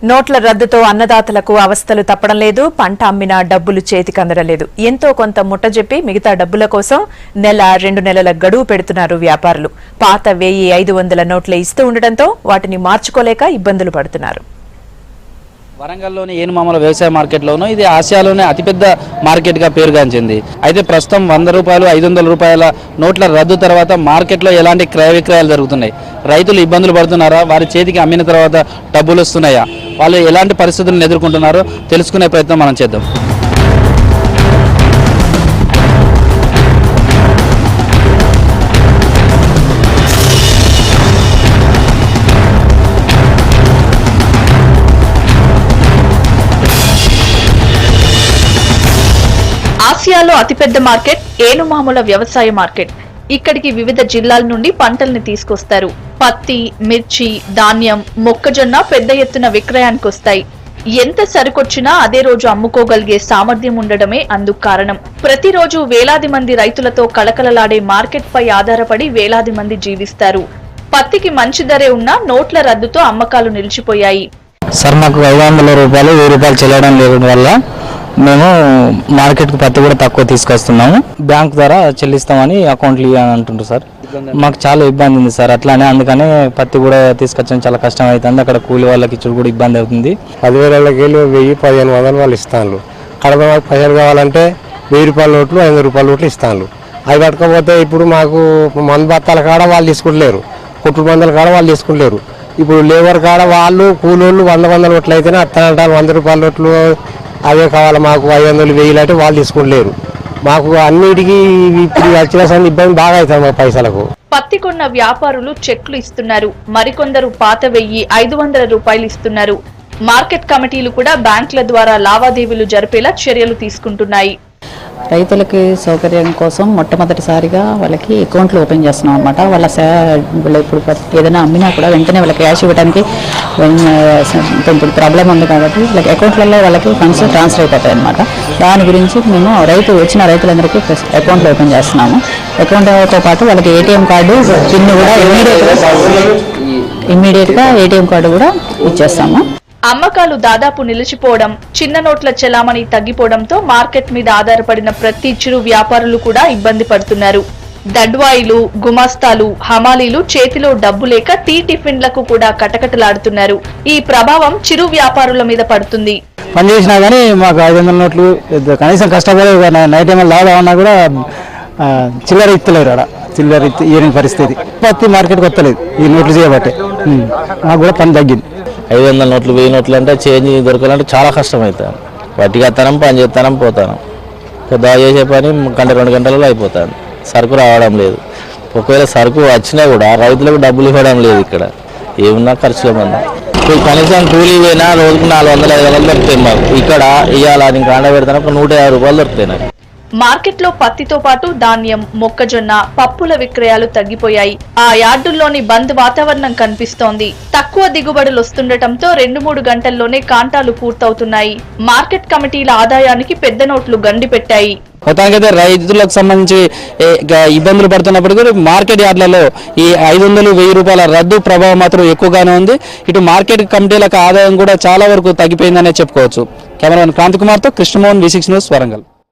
నోట్ల రద్దుతో అన్నదాతలకు అవస్థలు తప్పడం లేదు. పంట అమ్మినా డబ్బులు చేతికందడం లేదు. ఎంతో కొంత ముట్టజెప్పి మిగతా డబ్బుల కోసం నెల 2 నెలల గడువు పెడుతున్నారు వ్యాపారులు. పాత 1500 నోట్లే ఇస్తూ ఉండడంతో వాటిని మార్చుకోలేక ఇబ్బందులు పడుతున్నారు. వరంగల్లోని ఏనుమామల వ్యవసాయ మార్కెట్లోనూ ఇది ఆసియాలోనే అతిపెద్ద మార్కెట్గా పేరుగాంచింది. అయితే ప్రస్తుతం 100 రూపాయలు 500 రూపాయల నోట్ల రద్దు తర్వాత మార్కెట్లో ఎలాంటి క్రయ విక్రయాలు జరుగుతున్నాయి? రైతులు ఇబ్బందులు పడుతున్నారా? వారి చేతికి అమ్మిన తర్వాత డబ్బులు వస్తున్నాయా? వాళ్ళు ఎలాంటి పరిస్థితులను ఎదుర్కొంటున్నారో తెలుసుకునే ప్రయత్నం మనం చేద్దాం. ఆసియాలో అతిపెద్ద మార్కెట్ ఏనుమాముల వ్యవసాయ మార్కెట్. ఇక్కడికి వివిధ జిల్లాల నుండి పంటల్ని తీసుకొస్తారు. పత్తి, మిర్చి, ధాన్యం, మొక్కజొన్న పెద్ద ఎత్తున విక్రయానికి వస్తాయి. ఎంత సరుకొచ్చినా అదే రోజు అమ్ముకోగలిగే సామర్థ్యం ఉండడమే అందుకు కారణం. ప్రతిరోజు వేలాది మంది రైతులతో కళకళలాడే మార్కెట్ పై ఆధారపడి వేలాది మంది జీవిస్తారు. పత్తికి మంచి ధరే ఉన్నా నోట్ల రద్దుతో అమ్మకాలు నిలిచిపోయాయి. సార్, మాకు 500 రూపాయలు 1000 రూపాయలు చెల్లడం లేదు వల్ల మేము మార్కెట్కి పత్తి కూడా తక్కువ తీసుకొస్తున్నాము. బ్యాంక్ ద్వారా చెల్లిస్తామని అకౌంట్లు ఇవ్వని అంటుంటారు సార్. మాకు చాలా ఇబ్బంది ఉంది సార్. అట్లానే అందుకనే పత్తి కూడా తీసుకొచ్చడం చాలా కష్టం అవుతుంది. అక్కడ కూలి వాళ్ళకి ఇచ్చుడు కూడా ఇబ్బంది అవుతుంది. 10,000 వెళ్ళి 1000-1500 వాళ్ళు ఇస్తాను. కడప మాకు 1000 కావాలంటే 1000 రూపాయల నోట్లు 500 రూపాయల నోట్లు ఇస్తాను. అవి పట్టుకపోతే ఇప్పుడు మాకు మందు బత్తాల కాడ వాళ్ళు తీసుకుంటలేరు, కుట్టు మందుల కాడ వాళ్ళు తీసుకుంటలేరు. ఇప్పుడు లేబర్ కాడ వాళ్ళు కూలోళ్ళు 100 నోట్లు అయితేనే అత్తనంటారు. 100 రూపాయల నోట్లు అవే కావాలి మాకు, 500 1000 అంటే వాళ్ళు తీసుకుంటలేరు. మాకు అన్నిటికీ ఇప్పుడు వచ్చిన ఇబ్బంది బాగా అవుతుంది మా పైసలకు. పత్తి కొన్న వ్యాపారులు చెక్లు ఇస్తున్నారు. మరికొందరు పాత 1500 రూపాయలు ఇస్తున్నారు. మార్కెట్ కమిటీలు కూడా బ్యాంకుల ద్వారా లావాదేవీలు జరిపేలా చర్యలు తీసుకుంటున్నాయి. రైతులకి సౌకర్యం కోసం మొట్టమొదటిసారిగా వాళ్ళకి అకౌంట్లు ఓపెన్ చేస్తున్నాం అనమాట. వాళ్ళు ఇప్పుడు ఏదైనా అమ్మినా కూడా వెంటనే వాళ్ళకి క్యాష్ ఇవ్వడానికి ఇప్పుడు ప్రాబ్లం ఉంది కాబట్టి వాళ్ళకి అకౌంట్లలో వాళ్ళకి ఫండ్స్ ట్రాన్స్ఫర్ అయిపోతాయి అనమాట. దాని గురించి మేము వచ్చిన రైతులందరికీ అకౌంట్లు ఓపెన్ చేస్తున్నాము. అకౌంట్తో పాటు వాళ్ళకి ఏటీఎం కార్డు పిన్ కూడా ఇమ్మీడియట్గా ఏటీఎం కార్డు కూడా ఇచ్చేస్తాము. అమ్మకాలు దాదాపు నిలిచిపోవడం, చిన్న నోట్ల చెలామణి తగ్గిపోవడంతో మార్కెట్ మీద ఆధారపడిన ప్రతి చిరు వ్యాపారులు కూడా ఇబ్బంది పడుతున్నారు. దడ్వాయిలు, గుమాస్తాలు, హమాలీలు చేతిలో డబ్బు లేక టీ టిఫిన్లకు కూడా కటకటలాడుతున్నారు. ఈ ప్రభావం చిరు వ్యాపారుల మీద పడుతుంది. పని చేసినా కానీ మాకు 500 నోట్లు కనీసం కష్టపడే నైట్ ఏమైనా లాభం ఉన్నా కూడా చిల్లర ఇస్తలేరు. అక్కడ చిల్లర ఇయ్యని పరిస్థితి. పత్తి మార్కెట్కి వస్తలేదు ఈ నోట్లు చేయబట్టే. మాకు కూడా పని తగ్గింది. 500 నోట్లు 1000 నోట్లు అంటే చేంజ్ దొరకాలంటే చాలా కష్టం అవుతుంది. వడ్డీకి వస్తానం, పని చేస్తానం, పోతాను. పొద్దుగా చేసే పని 1-2 గంటలలో అయిపోతుంది. సరుకు రావడం లేదు. ఒకవేళ సరుకు వచ్చినా కూడా రైతులకు డబ్బులు ఇవ్వడం లేదు. ఇక్కడ ఏమున్నా ఖర్చుల మంది. ఇప్పుడు కనీసం కూలీ పోయినా రోజుకు 400-500 దొరుకుతాయి మాకు. ఇక్కడ ఇవాళ ఇంకా అండ పెడతాను 150 రూపాయలు దొరుకుతాయి నాకు. మార్కెట్లో పత్తితో పాటు ధాన్యం, మొక్కజొన్న, పప్పుల విక్రయాలు తగ్గిపోయాయి. ఆ యార్డుల్లోని బంద్ వాతావరణం కనిపిస్తోంది. తక్కువ దిగుబడులు వస్తుండటంతో 2-3 గంటల్లోనే కాంటాలు పూర్తవుతున్నాయి. మార్కెట్ కమిటీల ఆదాయానికి పెద్ద నోట్లు గండి పెట్టాయి. మొత్తానికైతే రైతులకు సంబంధించి ఇబ్బందులు పడుతున్నప్పటికీ మార్కెట్ యార్డ్లలో ఈ 500-1000 రూపాయల రద్దు ప్రభావం మాత్రం ఎక్కువగానే ఉంది. ఇటు మార్కెట్ కమిటీలకు ఆదాయం కూడా చాలా వరకు తగ్గిపోయిందనే చెప్పుకోవచ్చు. కెమెరామెన్ క్రాంతి కుమార్తో కృష్ణమోహన్, V6 న్యూస్, వరంగల్.